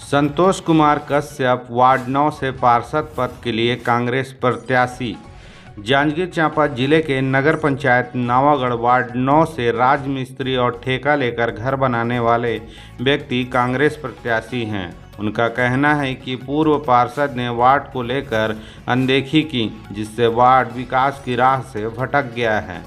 Santosh Kumar Kashyap ward 9 से पार्षद पद के लिए कांग्रेस प्रत्याशी। जांजगीर चांपा जिले के नगर पंचायत नवागढ़ वार्ड 9 से राजमिस्त्री और ठेका लेकर घर बनाने वाले व्यक्ति कांग्रेस प्रत्याशी हैं। उनका कहना है कि पूर्व पार्षद ने वार्ड को लेकर अनदेखी की, जिससे वार्ड विकास की राह से भटक गया है।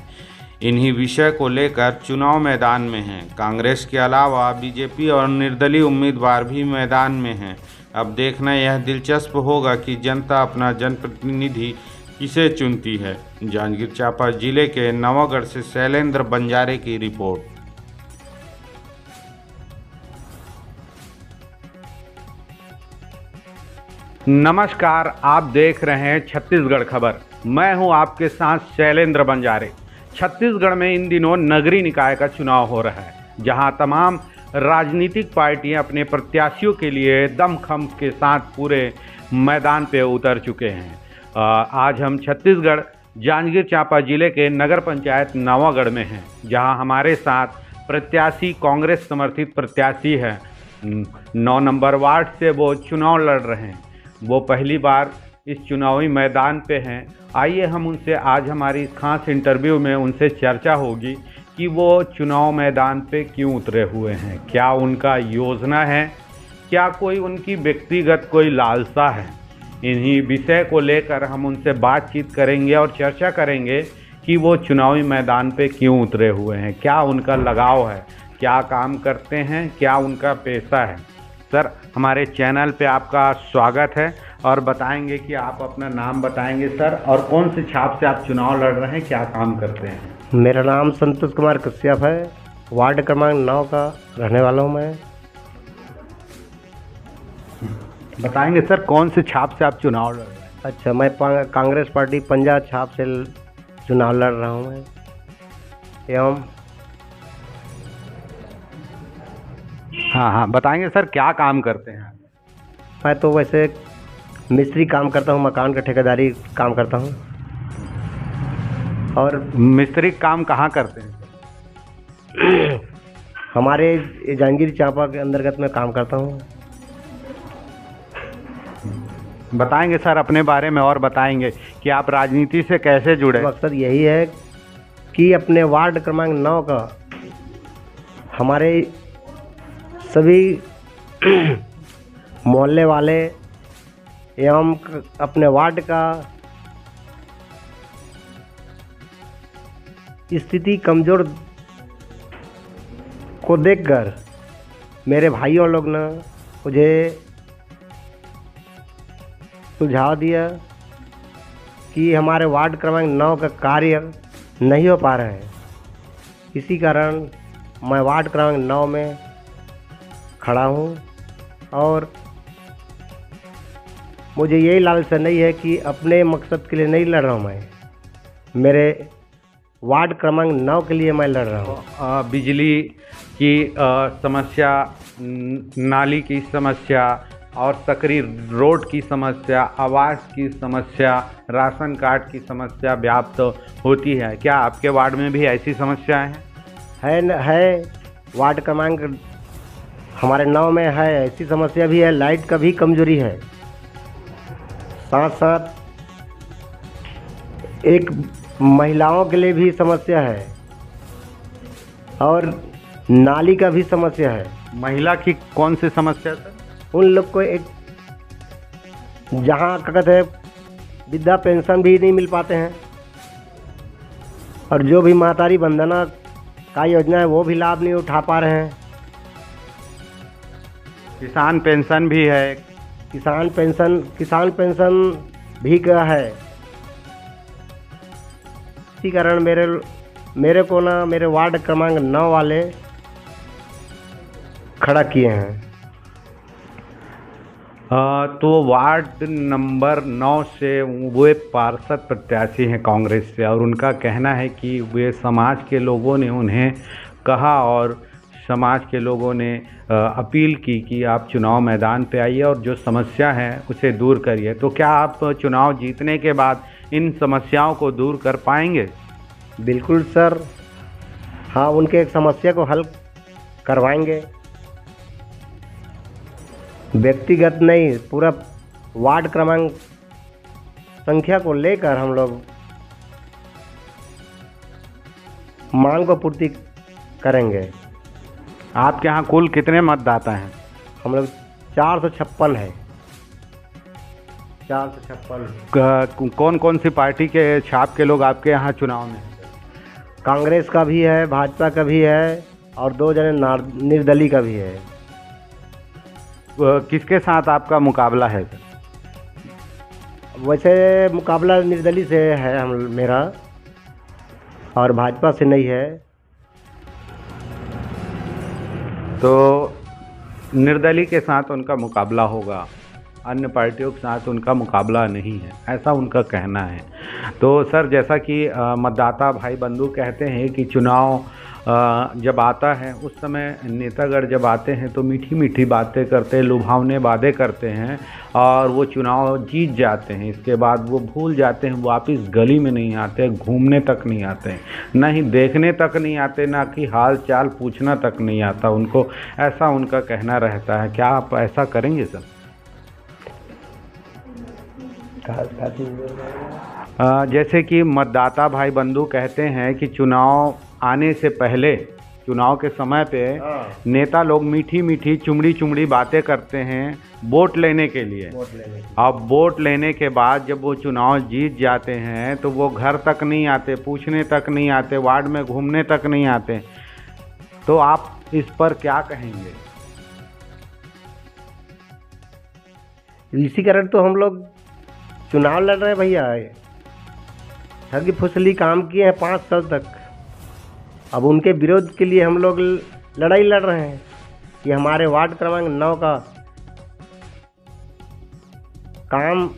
इन्हीं विषय को लेकर चुनाव मैदान में हैं। कांग्रेस के अलावा बीजेपी और निर्दलीय उम्मीदवार भी मैदान में हैं। अब देखना यह दिलचस्प होगा कि जनता अपना जनप्रतिनिधि किसे चुनती है। जांजगीर चांपा जिले के नवागढ़ से शैलेंद्र बंजारे की रिपोर्ट। नमस्कार, आप देख रहे हैं छत्तीसगढ़ खबर। मैं हूं आपके साथ शैलेंद्र बंजारे। छत्तीसगढ़ में इन दिनों नगरीय निकाय का चुनाव हो रहा है, जहां तमाम राजनीतिक पार्टियां अपने प्रत्याशियों के लिए दमखम के साथ पूरे मैदान पे उतर चुके हैं। आज हम छत्तीसगढ़ जांजगीर चांपा जिले के नगर पंचायत नवागढ़ में हैं, जहां हमारे साथ प्रत्याशी कांग्रेस समर्थित प्रत्याशी हैं। 9 नंबर वार्ड से वो चुनाव लड़ रहे हैं। वो पहली बार इस चुनावी मैदान पे हैं। आइए हम उनसे आज हमारी इस खास इंटरव्यू में उनसे चर्चा होगी कि वो चुनाव मैदान पे क्यों उतरे हुए हैं, क्या उनका योजना है, क्या कोई उनकी व्यक्तिगत कोई लालसा है। इन्हीं विषय को लेकर हम उनसे बातचीत करेंगे और चर्चा करेंगे कि वो चुनावी मैदान पे क्यों उतरे हुए हैं, क्या उनका लगाव है, क्या काम करते हैं, क्या उनका पेशा है। सर, हमारे चैनल पे आपका स्वागत है और बताएंगे कि आप अपना नाम बताएंगे सर, और कौन से छाप से आप चुनाव लड़ रहे हैं, क्या काम करते हैं। मेरा नाम संतोष कुमार कश्यप है। वार्ड क्रमांक 9 का रहने वाला हूँ मैं। बताएंगे सर, कौन से छाप से आप चुनाव लड़ रहे हैं। अच्छा, मैं कांग्रेस पार्टी पंजाब छाप से चुनाव लड़ रहा हूँ मैं। एवं हाँ, बताएंगे सर, क्या काम करते हैं। मैं तो वैसे मिस्त्री काम करता हूँ, मकान का ठेकेदारी काम करता हूँ। और मिस्त्री काम कहाँ करते हैं। हमारे जांजगीर चांपा के अंतर्गत में काम करता हूँ। बताएंगे सर अपने बारे में, और बताएंगे कि आप राजनीति से कैसे जुड़े। मकसद यही है कि अपने वार्ड क्रमांक 9 का हमारे सभी मोहल्ले वाले एवं अपने वार्ड का स्थिति कमज़ोर को देखकर मेरे भाइयों लोग ने मुझे सुझाव दिया कि हमारे वार्ड क्रमांक 9 का कार्य नहीं हो पा रहे हैं। इसी कारण मैं वार्ड क्रमांक 9 में खड़ा हूँ और मुझे यही लालसा नहीं है कि अपने मकसद के लिए नहीं लड़ रहा हूँ। मैं मेरे वार्ड क्रमांक 9 के लिए मैं लड़ रहा हूँ। बिजली की समस्या, नाली की समस्या और सकरी रोड की समस्या, आवास की समस्या, राशन कार्ड की समस्या व्याप्त होती है। क्या आपके वार्ड में भी ऐसी समस्याएं हैं। है वार्ड क्रमांक हमारे 9 में है, ऐसी समस्या भी है। लाइट का भी कमजोरी है। साथ साथ एक महिलाओं के लिए भी समस्या है और नाली का भी समस्या है। महिला की कौन सी समस्या सर। उन लोग को एक जहाँ क्या कहते हैं वृद्धा पेंशन भी नहीं मिल पाते हैं, और जो भी महतारी बंधना का योजना है वो भी लाभ नहीं उठा पा रहे हैं। किसान पेंशन भी है। किसान पेंशन भी का है। इसी कारण मेरे को ना मेरे वार्ड क्रमांक 9 वाले खड़ा किए हैं। तो वार्ड नंबर 9 से वे पार्षद प्रत्याशी हैं कांग्रेस से, और उनका कहना है कि वे समाज के लोगों ने उन्हें कहा और समाज के लोगों ने अपील की कि आप चुनाव मैदान पे आइए और जो समस्या है उसे दूर करिए। तो क्या आप चुनाव जीतने के बाद इन समस्याओं को दूर कर पाएंगे। बिल्कुल सर, हाँ, उनके एक समस्या को हल करवाएंगे। व्यक्तिगत नहीं, पूरा वार्ड क्रमांक संख्या को लेकर हम लोग मांग को पूर्ति करेंगे। आपके यहाँ कुल कितने मतदाता हैं? हम लोग 456 है, 456। कौन कौन सी पार्टी के छाप के लोग आपके यहाँ चुनाव में हैं? कांग्रेस का भी है, भाजपा का भी है और 2 जने निर्दलीय का भी है। किसके साथ आपका मुकाबला है सर? वैसे मुकाबला निर्दलीय से है हम मेरा, और भाजपा से नहीं है। तो निर्दलीय के साथ उनका मुकाबला होगा, अन्य पार्टियों के साथ उनका मुकाबला नहीं है, ऐसा उनका कहना है। तो सर, जैसा कि मतदाता भाई बंधु कहते हैं कि चुनाव जब आता है उस समय नेतागढ़ जब आते हैं तो मीठी मीठी बातें करते हैं, लुभावने वादे करते हैं और वो चुनाव जीत जाते हैं। इसके बाद वो भूल जाते हैं, वापस गली में नहीं आते, घूमने तक नहीं आते, ना ही देखने तक नहीं आते, ना कि हाल चाल पूछना तक नहीं आता उनको, ऐसा उनका कहना रहता है। क्या आप ऐसा करेंगे सर? जैसे कि मतदाता भाई बंधु कहते हैं कि चुनाव आने से पहले, चुनाव के समय पे नेता लोग मीठी मीठी चुमड़ी चुमड़ी बातें करते हैं वोट लेने के लिए। अब वोट लेने के बाद जब वो चुनाव जीत जाते हैं तो वो घर तक नहीं आते, पूछने तक नहीं आते, वार्ड में घूमने तक नहीं आते। तो आप इस पर क्या कहेंगे? इसी कारण तो हम लोग चुनाव लड़ रहे हैं भैया। ठगी फुसली काम किए हैं 5 साल तक, अब उनके विरोध के लिए हम लोग लड़ाई लड़ रहे हैं कि हमारे वार्ड क्रमांक 9 का काम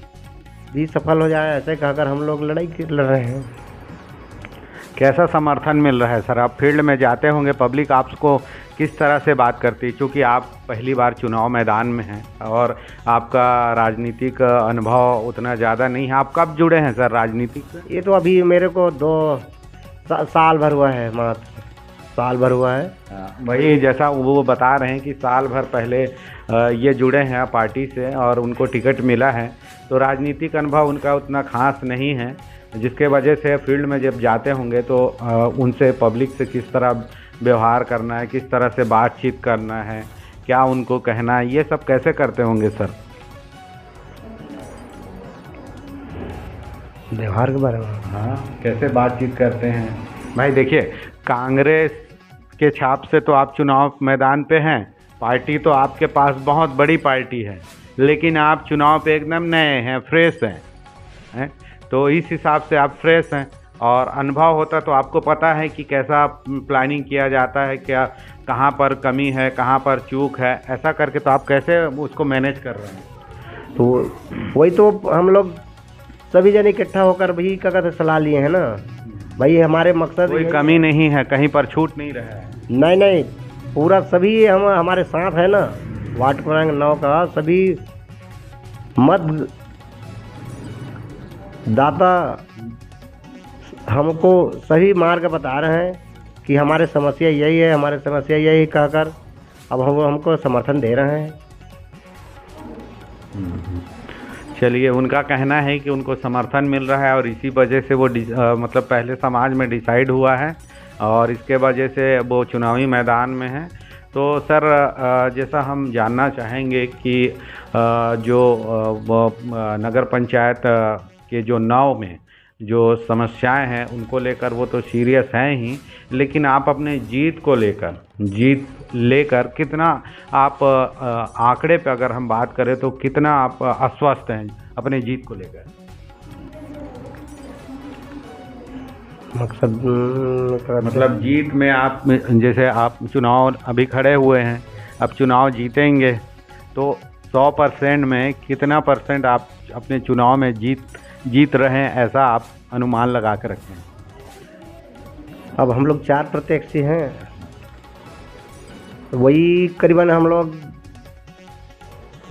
भी सफल हो जाए, ऐसे कहकर हम लोग लड़ाई लड़ रहे हैं। कैसा समर्थन मिल रहा है सर? आप फील्ड में जाते होंगे, पब्लिक आपको किस तरह से बात करती है? क्योंकि आप पहली बार चुनाव मैदान में हैं और आपका राजनीतिक अनुभव उतना ज़्यादा नहीं है। आप कब जुड़े हैं सर राजनीति से? ये तो अभी मेरे को 2 साल भर हुआ है, मात्र साल भर हुआ है। वही जैसा वो बता रहे हैं कि साल भर पहले ये जुड़े हैं पार्टी से और उनको टिकट मिला है, तो राजनीतिक अनुभव उनका उतना खास नहीं है, जिसके वजह से फील्ड में जब जाते होंगे तो उनसे, पब्लिक से किस तरह व्यवहार करना है, किस तरह से बातचीत करना है, क्या उनको कहना है, ये सब कैसे करते होंगे सर? व्यवहार के बारे में? हाँ, कैसे बातचीत करते हैं भाई? देखिए, कांग्रेस के छाप से तो आप चुनाव मैदान पे हैं, पार्टी तो आपके पास बहुत बड़ी पार्टी है, लेकिन आप चुनाव पे एकदम नए हैं, फ्रेश हैं, तो इस हिसाब से आप फ्रेश हैं और अनुभव होता तो आपको पता है कि कैसा प्लानिंग किया जाता है, क्या कहाँ पर कमी है, कहाँ पर चूक है, ऐसा करके तो आप कैसे उसको मैनेज कर रहे हैं? तो वही तो हम लोग सभी जन इकट्ठा होकर भी क्या कहते सलाह लिए हैं ना भाई, हमारे मकसद कोई कमी नहीं है, कहीं पर छूट नहीं रहा है। नहीं, पूरा सभी हमारे साथ है ना। वार्ड क्रमांक 9 का सभी मत दाता हमको सही मार्ग बता रहे हैं कि हमारे समस्या यही है, हमारे समस्या यही कहकर अब हमको समर्थन दे रहे हैं। चलिए, उनका कहना है कि उनको समर्थन मिल रहा है और इसी वजह से वो मतलब पहले समाज में डिसाइड हुआ है और इसके वजह से वो चुनावी मैदान में है। तो सर, जैसा हम जानना चाहेंगे कि जो नगर पंचायत के जो 9 में जो समस्याएं हैं उनको लेकर वो तो सीरियस हैं ही, लेकिन आप अपने जीत लेकर कितना आप आंकड़े पे अगर हम बात करें तो कितना आप आश्वस्त हैं अपने जीत को लेकर? मतलब जीत में आप, जैसे आप चुनाव अभी खड़े हुए हैं, अब चुनाव जीतेंगे तो 100% में कितना % आप अपने चुनाव में जीत रहे हैं, ऐसा आप अनुमान लगा कर रखें? अब हम लोग 4 प्रत्याशी हैं, वही करीबन हम लोग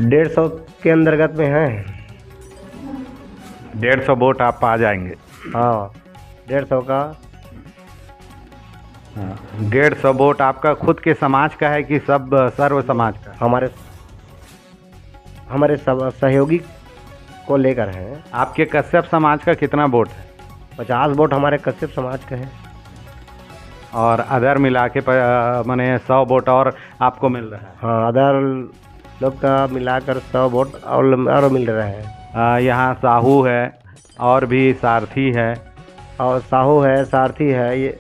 150 के अंतर्गत में हैं। 150 वोट आप पा जाएंगे? हाँ, 150 का। 150 वोट आपका खुद के समाज का है कि सब सर्व समाज का? हमारे हमारे सहयोगी को लेकर हैं। आपके कश्यप समाज का कितना वोट है? 50 वोट हमारे कश्यप समाज के हैं। और अदर मिला के माने 100 वोट और आपको मिल रहा है? हाँ, अदर लोग का मिलाकर 100 वोट और मिल रहे हैं। यहाँ साहू है और भी सारथी है। और साहू है, सारथी है, ये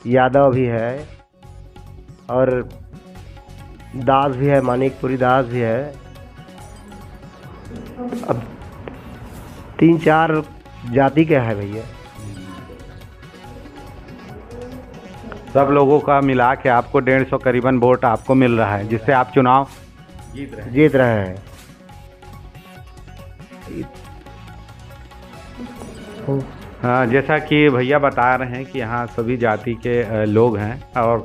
यादव भी है और दास भी है, मानिकपुरी दास भी है। अब 3-4 जाति के है भैया। सब लोगों का मिला के आपको 150 करीबन वोट आपको मिल रहा है, जिससे आप चुनाव जीत रहे हैं। जैसा कि भैया बता रहे हैं कि यहाँ सभी जाति के लोग हैं और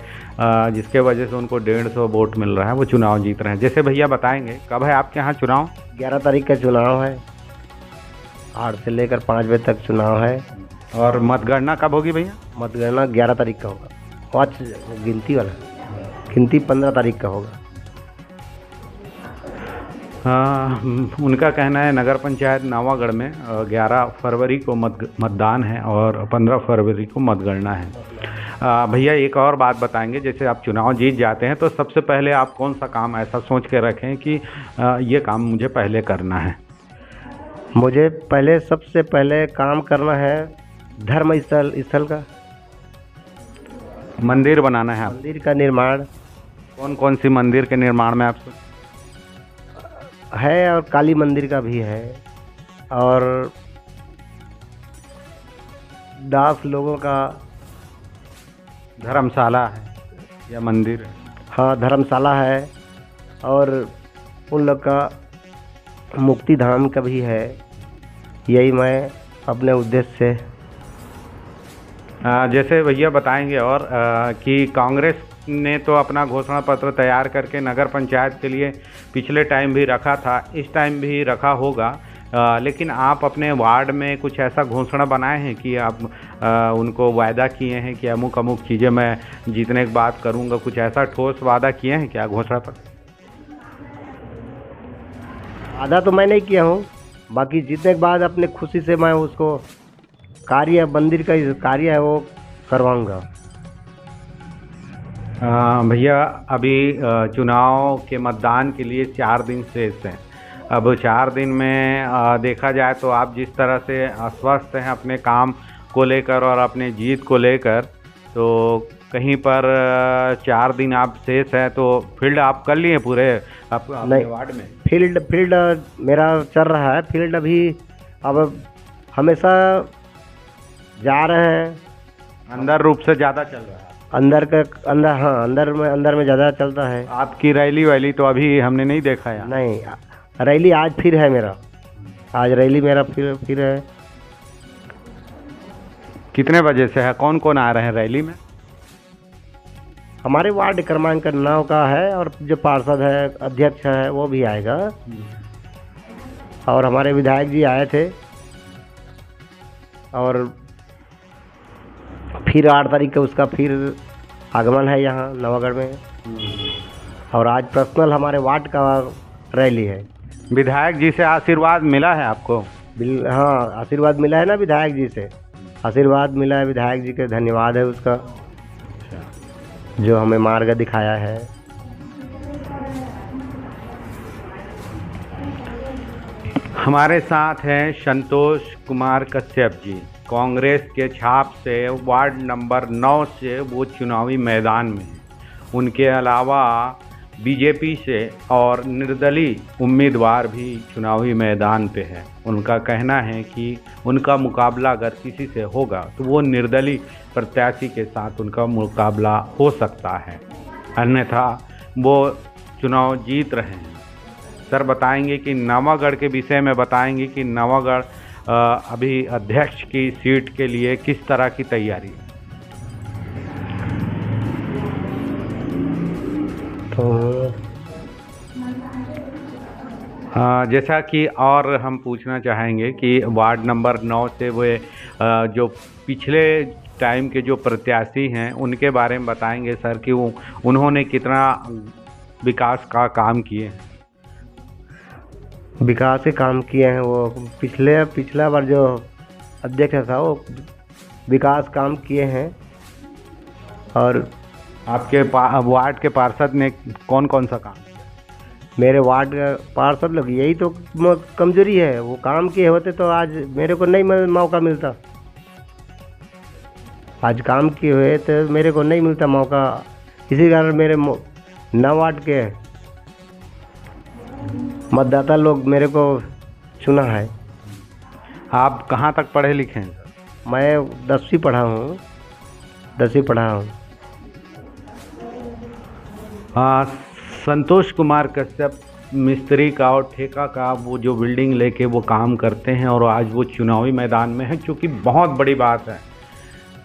जिसके वजह से उनको 150 वोट मिल रहा है, वो चुनाव जीत रहे हैं। जैसे भैया बताएंगे कब है आपके यहाँ चुनाव? 11 तारीख का चुनाव है, 8 से लेकर 5 बजे तक चुनाव है। और मतगणना कब होगी भैया? मतगणना 11 तारीख का होगा। 5 गिनती वाला, गिनती 15 तारीख का होगा। उनका कहना है नगर पंचायत नवागढ़ में 11 फरवरी को मतदान है और 15 फरवरी को मतगणना है। भैया एक और बात बताएंगे, जैसे आप चुनाव जीत जाते हैं तो सबसे पहले आप कौन सा काम ऐसा सोच के रखें कि ये काम मुझे पहले करना है? मुझे सबसे पहले काम करना है धर्म स्थल का, मंदिर बनाना है। मंदिर का निर्माण। कौन कौन सी मंदिर के निर्माण में आप है? और काली मंदिर का भी है और दास लोगों का धर्मशाला है या मंदिर है? हाँ, धर्मशाला है और उन लोग का मुक्ति धाम का भी है। यही मैं अपने उद्देश्य से जैसे भैया बताएंगे और कि कांग्रेस ने तो अपना घोषणा पत्र तैयार करके नगर पंचायत के लिए पिछले टाइम भी रखा था, इस टाइम भी रखा होगा, लेकिन आप अपने वार्ड में कुछ ऐसा घोषणा बनाए हैं कि आप उनको वायदा किए हैं कि अमुक अमुक चीज़ें मैं जीतने के बाद करूंगा? कुछ ऐसा ठोस वादा किए हैं क्या घोषणा पत्र? वादा तो मैं नहीं किया हूँ, बाकी जीतने के बाद अपने खुशी से मैं उसको मंदिर का कार्य है वो करवाऊंगा। भैया अभी चुनाव के मतदान के लिए 4 दिन शेष हैं। अब 4 दिन में देखा जाए तो आप जिस तरह से आश्वस्त हैं अपने काम को लेकर और अपने जीत को लेकर, तो कहीं पर 4 दिन आप शेष हैं तो फील्ड आप कर लिए पूरे अपने वार्ड में? फील्ड मेरा चल रहा है। फील्ड अभी अब हमेशा जा रहे हैं। अंदर रूप से ज़्यादा चल रहा है? अंदर में ज़्यादा चलता है। आपकी रैली तो अभी हमने नहीं देखा है? नहीं, रैली आज फिर है मेरा। आज रैली मेरा फिर है। कितने बजे से है? कौन कौन आ रहे हैं रैली में? हमारे वार्ड क्रमांक 9 का है और जो पार्षद है, अध्यक्ष है, वो भी आएगा और हमारे विधायक जी आए थे। और फिर 8 तारीख का उसका फिर आगमन है यहाँ नवागढ़ में। और आज पर्सनल हमारे वार्ड का रैली है। विधायक जी से आशीर्वाद मिला है आपको? हाँ, आशीर्वाद मिला है ना, विधायक जी से आशीर्वाद मिला है। विधायक जी के धन्यवाद है उसका, जो हमें मार्ग दिखाया है। हमारे साथ हैं संतोष कुमार कश्यप जी। कांग्रेस के छाप से वार्ड नंबर 9 से वो चुनावी मैदान में हैं। उनके अलावा बीजेपी से और निर्दलीय उम्मीदवार भी चुनावी मैदान पे है। उनका कहना है कि उनका मुकाबला अगर किसी से होगा तो वो निर्दलीय प्रत्याशी के साथ उनका मुकाबला हो सकता है, अन्यथा वो चुनाव जीत रहे हैं। सर बताएंगे कि नवागढ़ के विषय में बताएंगे कि नवागढ़ अभी अध्यक्ष की सीट के लिए किस तरह की तैयारी है? तो जैसा कि और हम पूछना चाहेंगे कि वार्ड नंबर 9 से वे जो पिछले टाइम के जो प्रत्याशी हैं उनके बारे में बताएंगे सर कि उन्होंने कितना विकास का काम किए हैं। विकास के काम किए हैं। वो पिछला बार जो अध्यक्ष था वो विकास काम किए हैं। और आपके वार्ड के पार्षद ने कौन कौन सा काम किया? मेरे वार्ड का पार्षद लोग, यही तो कमजोरी है। वो काम किए होते तो आज मेरे को नहीं मौका मिलता। आज काम किए हुए तो मेरे को नहीं मिलता मौका। इसी कारण मेरे 9 वार्ड के मतदाता लोग मेरे को चुना है। आप कहाँ तक पढ़े लिखे हैं सर? मैं 10वीं पढ़ा हूँ। संतोष कुमार कश्यप मिस्त्री का और ठेका का वो जो बिल्डिंग लेके वो काम करते हैं और आज वो चुनावी मैदान में है, क्योंकि बहुत बड़ी बात है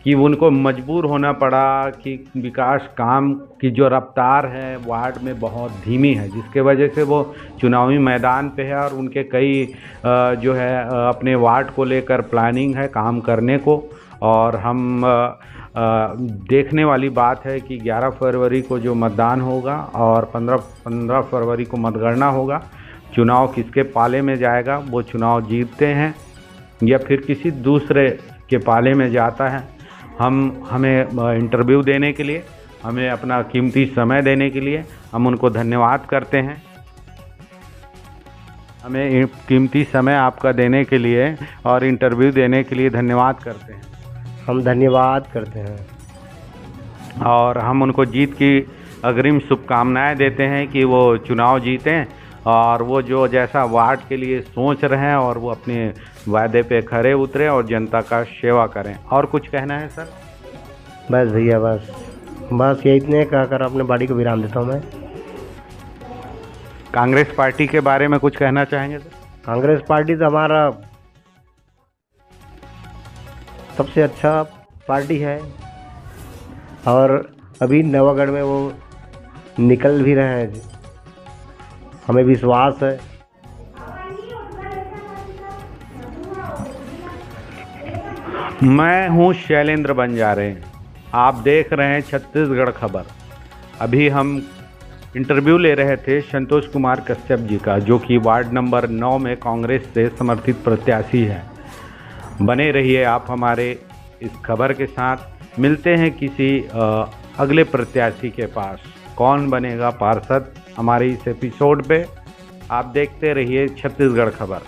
कि उनको मजबूर होना पड़ा कि विकास काम की जो रफ्तार है वार्ड में बहुत धीमी है, जिसके वजह से वो चुनावी मैदान पे है। और उनके कई जो है अपने वार्ड को लेकर प्लानिंग है काम करने को। और हम देखने वाली बात है कि 11 फरवरी को जो मतदान होगा और 15 फरवरी को मतगणना होगा। चुनाव किसके पाले में जाएगा, वो चुनाव जीतते हैं या फिर किसी दूसरे के पाले में जाता है। हमें इंटरव्यू देने के लिए, हमें अपना कीमती समय देने के लिए हम उनको धन्यवाद करते हैं। हमें कीमती समय आपका देने के लिए और इंटरव्यू देने के लिए धन्यवाद करते हैं। हम धन्यवाद करते हैं और हम उनको जीत की अग्रिम शुभकामनाएं देते हैं कि वो चुनाव जीतें और वो जो जैसा वार्ड के लिए सोच रहे हैं और वो अपने वायदे पे खरे उतरे और जनता का सेवा करें। और कुछ कहना है सर? बस भैया, बस ये इतने कहकर अपने बाड़ी को विराम देता हूँ मैं। कांग्रेस पार्टी के बारे में कुछ कहना चाहेंगे सर? कांग्रेस पार्टी तो हमारा सबसे अच्छा पार्टी है और अभी नवागढ़ में वो निकल भी रहे हैं। हमें विश्वास है। मैं हूं शैलेंद्र बंजारे, आप देख रहे हैं छत्तीसगढ़ खबर। अभी हम इंटरव्यू ले रहे थे संतोष कुमार कश्यप जी का, जो कि वार्ड नंबर 9 में कांग्रेस से समर्थित प्रत्याशी है। बने रहिए आप हमारे इस खबर के साथ। मिलते हैं किसी अगले प्रत्याशी के पास। कौन बनेगा पार्षद हमारे इस एपिसोड पे, आप देखते रहिए छत्तीसगढ़ खबर।